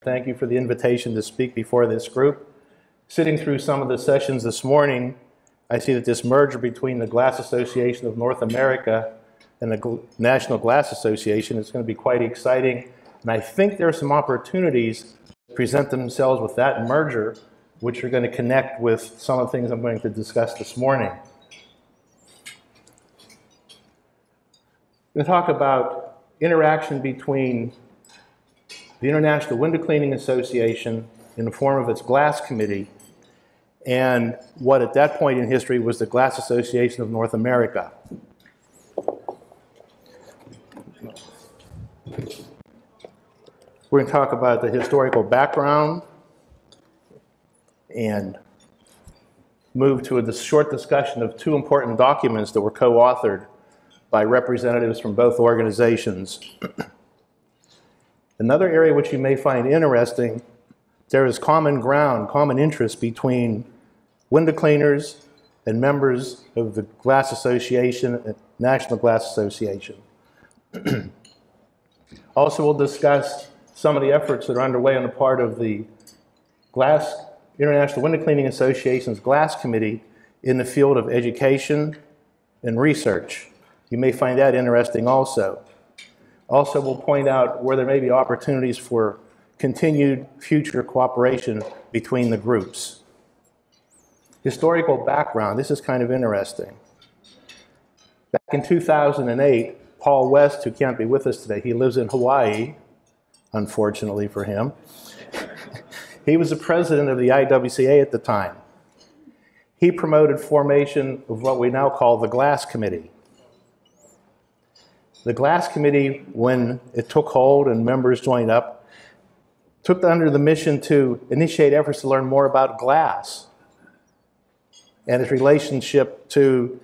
Thank you for the invitation to speak before this group. Sitting through some of the sessions this morning, I see that this merger between the Glass Association of North America and the National Glass Association is going to be quite exciting. And I think there are some opportunities to present themselves with that merger, which are going to connect with some of the things I'm going to discuss this morning. I'm going to talk about interaction between the International Window Cleaning Association in the form of its glass committee and what at that point in history was the Glass Association of North America. We're going to talk about the historical background and move to a short discussion of two important documents that were co-authored by representatives from both organizations. Another area which you may find interesting, there is common ground, common interest between window cleaners and members of the Glass Association, National Glass Association. Also, we'll discuss some of the efforts that are underway on the part of the International Window Cleaning Association's Glass Committee in the field of education and research. You may find that interesting also. Also, we'll point out where there may be opportunities for continued future cooperation between the groups. Historical background, this is kind of interesting. Back in 2008, Paul West, who can't be with us today, he lives in Hawaii, unfortunately for him. He was the president of the IWCA at the time. He promoted formation of what we now call the Glass Committee. The Glass Committee, when it took hold and members joined up, took under the mission to initiate efforts to learn more about glass and its relationship to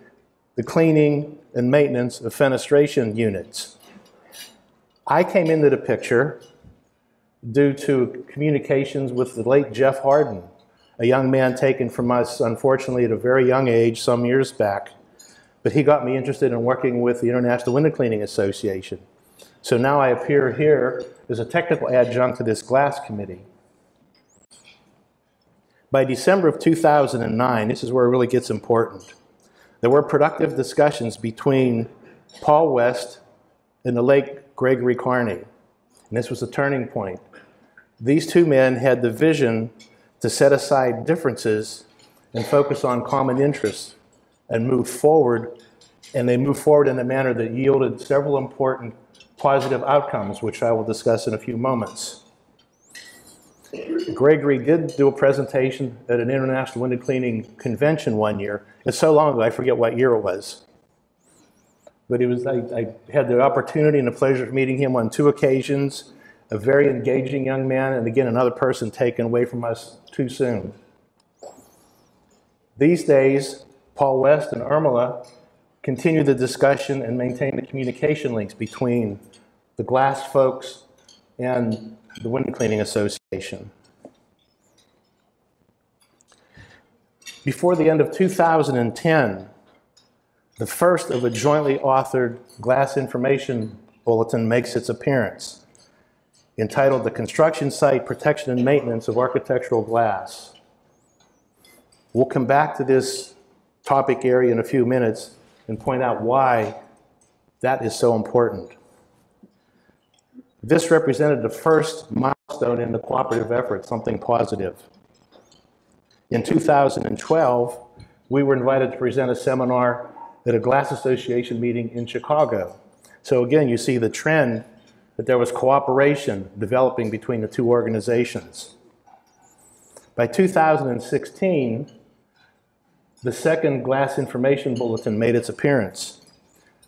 the cleaning and maintenance of fenestration units. I came into the picture due to communications with the late Jeff Harden, a young man taken from us, unfortunately, at a very young age some years back. But he got me interested in working with the International Window Cleaning Association. So now I appear here as a technical adjunct to this glass committee. By December of 2009, this is where it really gets important, there were productive discussions between Paul West and the late Gregory Carney. And this was a turning point. These two men had the vision to set aside differences and focus on common interests and move forward, and they moved forward in a manner that yielded several important positive outcomes, which I will discuss in a few moments. Gregory did do a presentation at an International Window Cleaning convention one year. It's so long ago, I forget what year it was. But I had the opportunity and the pleasure of meeting him on two occasions, a very engaging young man, and again, another person taken away from us too soon. These days, Paul West and Irmela continue the discussion and maintain the communication links between the glass folks and the Window Cleaning Association. Before the end of 2010, the first of a jointly authored glass information bulletin makes its appearance, entitled The Construction Site Protection and Maintenance of Architectural Glass. We'll come back to this topic area in a few minutes and point out why that is so important. This represented the first milestone in the cooperative effort, something positive. In 2012, we were invited to present a seminar at a Glass Association meeting in Chicago. So again, you see the trend that there was cooperation developing between the two organizations. By 2016, the second Glass Information Bulletin made its appearance.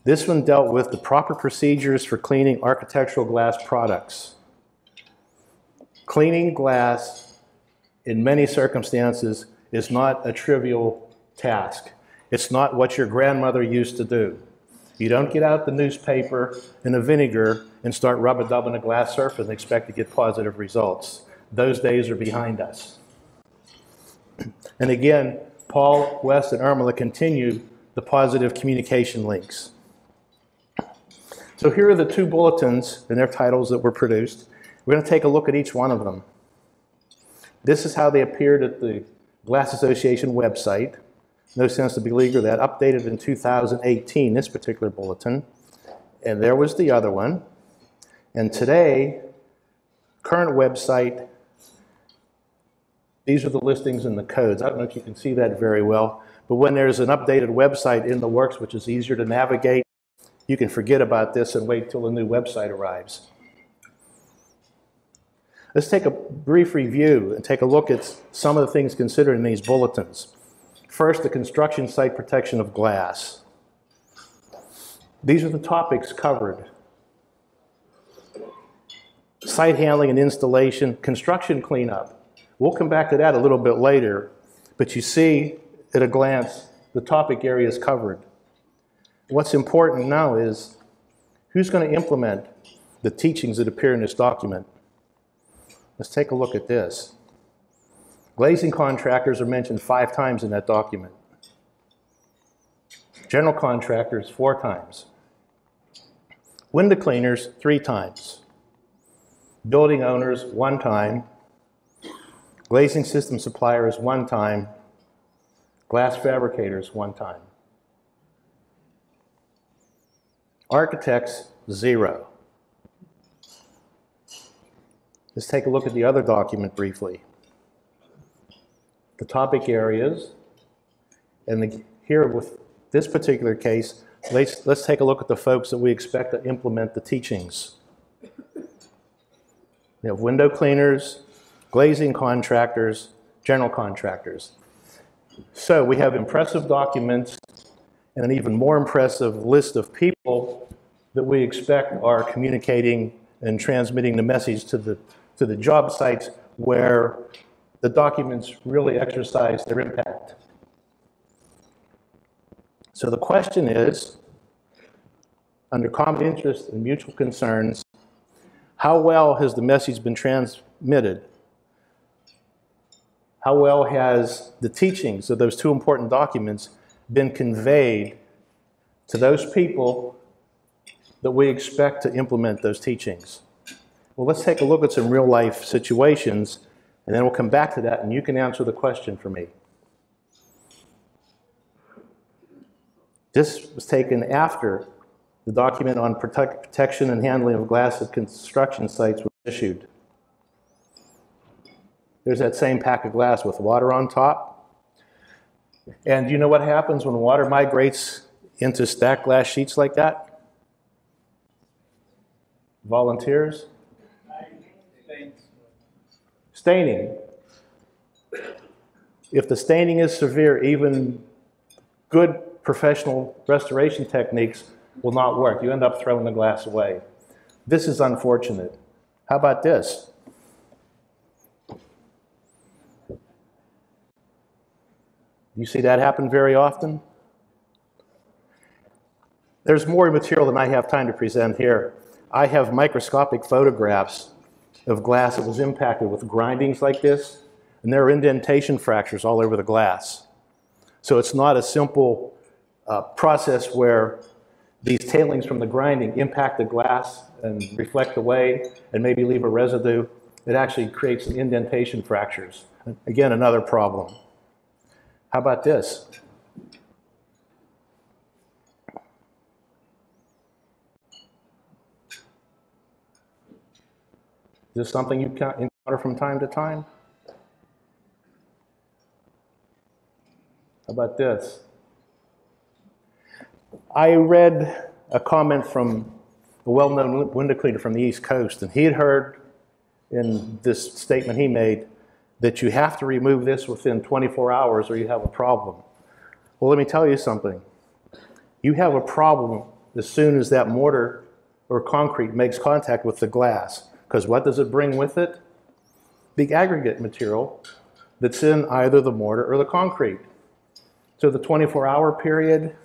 This one dealt with the proper procedures for cleaning architectural glass products. Cleaning glass, in many circumstances, is not a trivial task. It's not what your grandmother used to do. You don't get out the newspaper and the vinegar and start rub-a-dubbing a glass surface and expect to get positive results. Those days are behind us. And again, Paul, West, and Irmela continue the positive communication links. So here are the two bulletins and their titles that were produced. We're going to take a look at each one of them. This is how they appeared at the Glass Association website. No sense to beleaguer that. Updated in 2018, this particular bulletin. And there was the other one. And today, current website, these are the listings and the codes. I don't know if you can see that very well, but when there's an updated website in the works, which is easier to navigate, you can forget about this and wait till a new website arrives. Let's take a brief review and take a look at some of the things considered in these bulletins. First, the construction site protection of glass. These are the topics covered. Site handling and installation, construction cleanup. We'll come back to that a little bit later, but you see at a glance the topic area is covered. What's important now is who's going to implement the teachings that appear in this document. Let's take a look at this. Glazing contractors are mentioned 5 times in that document. General contractors 4 times. Window cleaners 3 times. Building owners 1 time. Glazing system suppliers 1 time. Glass fabricators 1 time. Architects 0. Let's take a look at the other document briefly. The topic areas, and here with this particular case, let's take a look at the folks that we expect to implement the teachings. We have window cleaners, glazing contractors, general contractors. So we have impressive documents and an even more impressive list of people that we expect are communicating and transmitting the message to the job sites where the documents really exercise their impact. So the question is, under common interest and mutual concerns, how well has the message been transmitted? How well has the teachings of those 2 important documents been conveyed to those people that we expect to implement those teachings? Well, let's take a look at some real-life situations, and then we'll come back to that, and you can answer the question for me. This was taken after the document on protection and handling of glass at construction sites was issued. There's that same pack of glass with water on top. And you know what happens when water migrates into stacked glass sheets like that? Volunteers? Staining. If the staining is severe, even good professional restoration techniques will not work. You end up throwing the glass away. This is unfortunate. How about this? You see that happen very often? There's more material than I have time to present here. I have microscopic photographs of glass that was impacted with grindings like this, and there are indentation fractures all over the glass. So it's not a simple process where these tailings from the grinding impact the glass and reflect away and maybe leave a residue. It actually creates some indentation fractures. Again, another problem. How about this? Is this something you encounter from time to time? How about this? I read a comment from a well-known window cleaner from the East Coast, and he had heard in this statement he made that you have to remove this within 24 hours or you have a problem. Well, let me tell you something. You have a problem as soon as that mortar or concrete makes contact with the glass, because what does it bring with it? The aggregate material that's in either the mortar or the concrete. So the 24-hour period,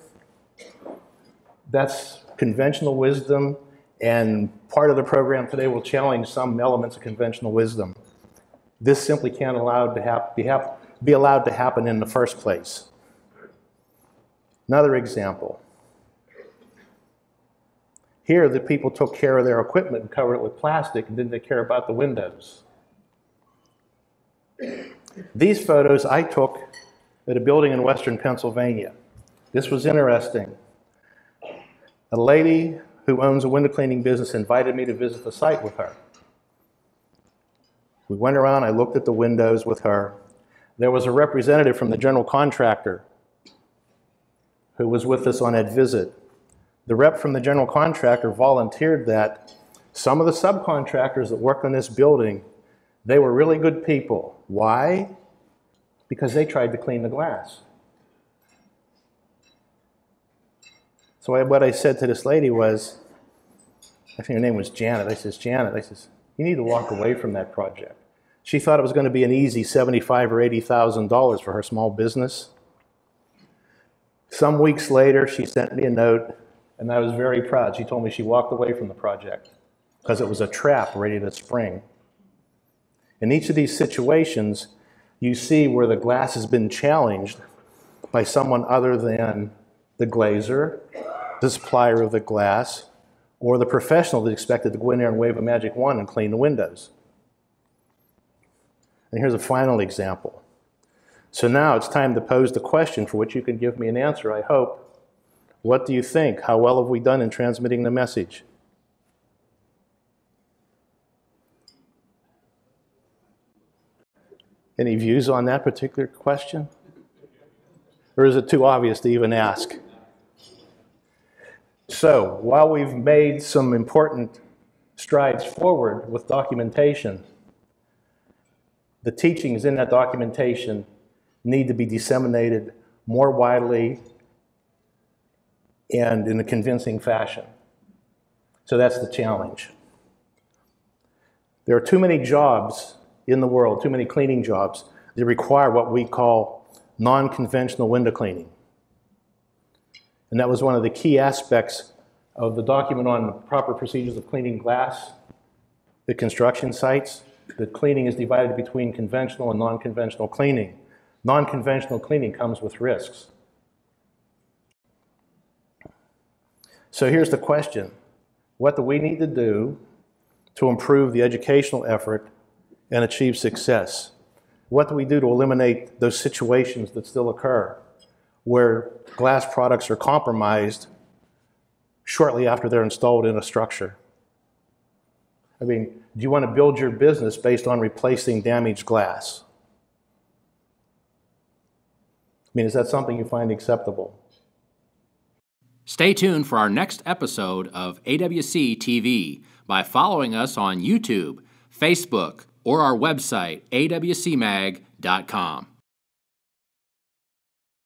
that's conventional wisdom, and part of the program today will challenge some elements of conventional wisdom. This simply can't be allowed to happen in the first place. Another example. Here, the people took care of their equipment and covered it with plastic and didn't take care about the windows. These photos I took at a building in western Pennsylvania. This was interesting. A lady who owns a window cleaning business invited me to visit the site with her. We went around, I looked at the windows with her. There was a representative from the general contractor who was with us on that visit. The rep from the general contractor volunteered that some of the subcontractors that work on this building, they were really good people. Why? Because they tried to clean the glass. So what I said to this lady was, I think her name was Janet. I says, Janet, you need to walk away from that project. She thought it was going to be an easy $75,000 or $80,000 for her small business. Some weeks later, she sent me a note, and I was very proud. She told me she walked away from the project because it was a trap ready to spring. In each of these situations, you see where the glass has been challenged by someone other than the glazer, the supplier of the glass, or the professional that's expected to go in there and wave a magic wand and clean the windows. And here's a final example. So now it's time to pose the question for which you can give me an answer, I hope. What do you think? How well have we done in transmitting the message? Any views on that particular question? Or is it too obvious to even ask? So, while we've made some important strides forward with documentation, the teachings in that documentation need to be disseminated more widely and in a convincing fashion. So that's the challenge. There are too many jobs in the world, too many cleaning jobs, that require what we call non-conventional window cleaning. And that was one of the key aspects of the document on the proper procedures of cleaning glass at construction sites. The cleaning is divided between conventional and non-conventional cleaning. Non-conventional cleaning comes with risks. So here's the question. What do we need to do to improve the educational effort and achieve success? What do we do to eliminate those situations that still occur where glass products are compromised shortly after they're installed in a structure? I mean, do you want to build your business based on replacing damaged glass? I mean, is that something you find acceptable? Stay tuned for our next episode of AWC TV by following us on YouTube, Facebook, or our website, awcmag.com.